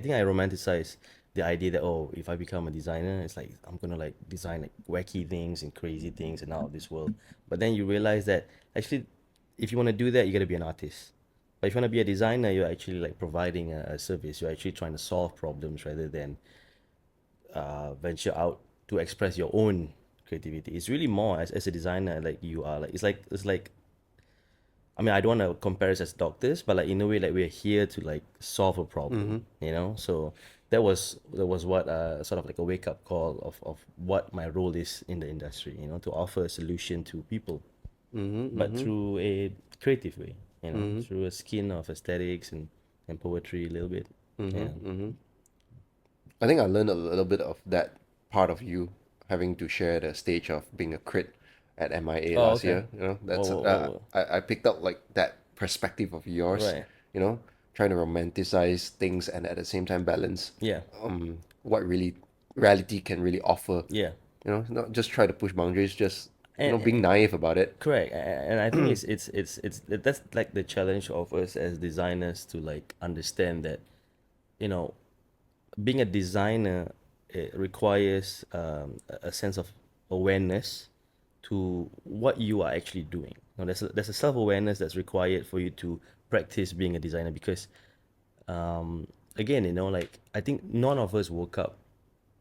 think I romanticize the idea that, oh, if I become a designer, it's like I'm gonna like design like wacky things and crazy things and out of this world. But then you realize that actually, if you want to do that, you gotta be an artist. But if you want to be a designer, you're actually like providing a service. You're actually trying to solve problems rather than venture out to express your own creativity. It's really more as a designer, like you are like it's like I mean, I don't want to compare us as doctors, but like in a way, like we're here to like solve a problem, you know. So that was what sort of like a wake up call of what my role is in the industry, you know, to offer a solution to people, but through a creative way, you know, through a skin of aesthetics and poetry a little bit. Yeah. I think I learned a little bit of that part of you having to share the stage of being a crit at MIA Oh, last okay. year. You know, Whoa, that's whoa, whoa, whoa. I picked up like that perspective of yours. Right. You know, trying to romanticize things and at the same time balance Yeah. what really reality can really offer. Yeah. You know, not just try to push boundaries, just And, being naive about it. correct, and I think it's that's like the challenge of us as designers to like understand that, you know, being a designer, it requires a sense of awareness to what you are actually doing. You know, there's a self awareness that's required for you to practice being a designer because, again, you know, like I think none of us woke up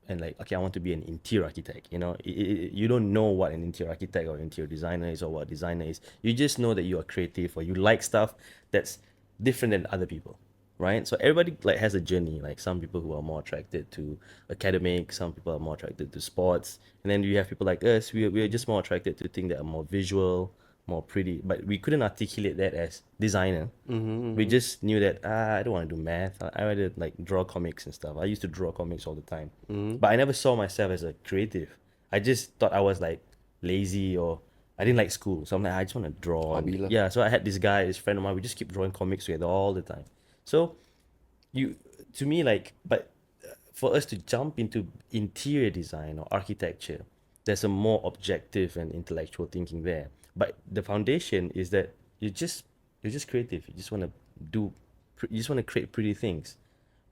and like, okay, I want to be an interior architect. You know, you don't know what an interior architect or interior designer is or what a designer is. You just know that you are creative or you like stuff that's different than other people, right? So everybody like has a journey. Like some people who are more attracted to academic, some people are more attracted to sports, and then you have people like us. We're just more attracted to things that are more visual, more pretty. But we couldn't articulate that as designer. We just knew that I don't want to do math. I rather like draw comics and stuff. I used to draw comics all the time, but I never saw myself as a creative. I just thought I was like lazy or I didn't like school. So I'm like, I just want to draw and Hobby lah. yeah. So I had this guy, this friend of mine. We just keep drawing comics together all the time. So you to me like, but for us to jump into interior design or architecture, there's a more objective and intellectual thinking there. But the foundation is that you're just creative. You just want to do, you just want to create pretty things.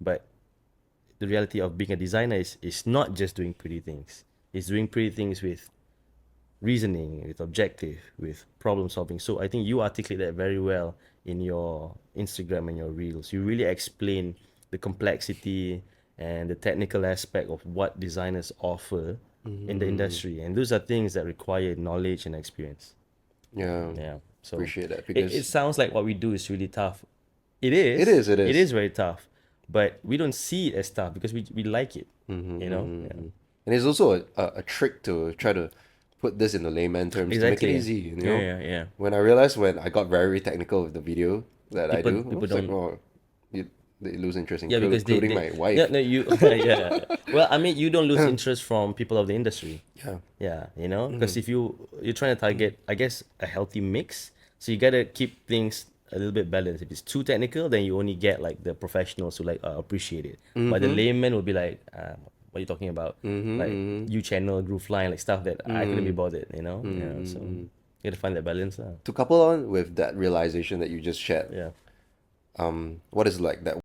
But the reality of being a designer is not just doing pretty things. It's doing pretty things with reasoning, with objective, with problem solving. So I think you articulate that very well in your Instagram and your reels. You really explain the complexity and the technical aspect of what designers offer in the industry. And those are things that require knowledge and experience. Yeah, Yeah. So appreciate that it because sounds like what we do is really tough. it is, it It is. is very tough. But we don't see it as tough because we like it. You know? Yeah. And it's also a trick to try to put this in the layman terms to make it Exactly. easy, you Yeah, know? yeah, yeah. When I realized when I got very technical with the video that I People do, I people was like, don't. oh, you, they lose interest, Yeah, because including they my yeah, wife. no, you yeah. Well, I mean, you don't lose interest from people of the industry. Yeah. Yeah, you know, because if you're trying to target, I guess, a healthy mix, so you gotta keep things a little bit balanced. If it's too technical, then you only get like the professionals who like appreciate it, but the layman will be like, what are you talking about? Like you channel, groove line, like stuff that I couldn't be bothered. You know, yeah. So you gotta find that balance. To couple on with that realization that you just shared, Yeah. what is like that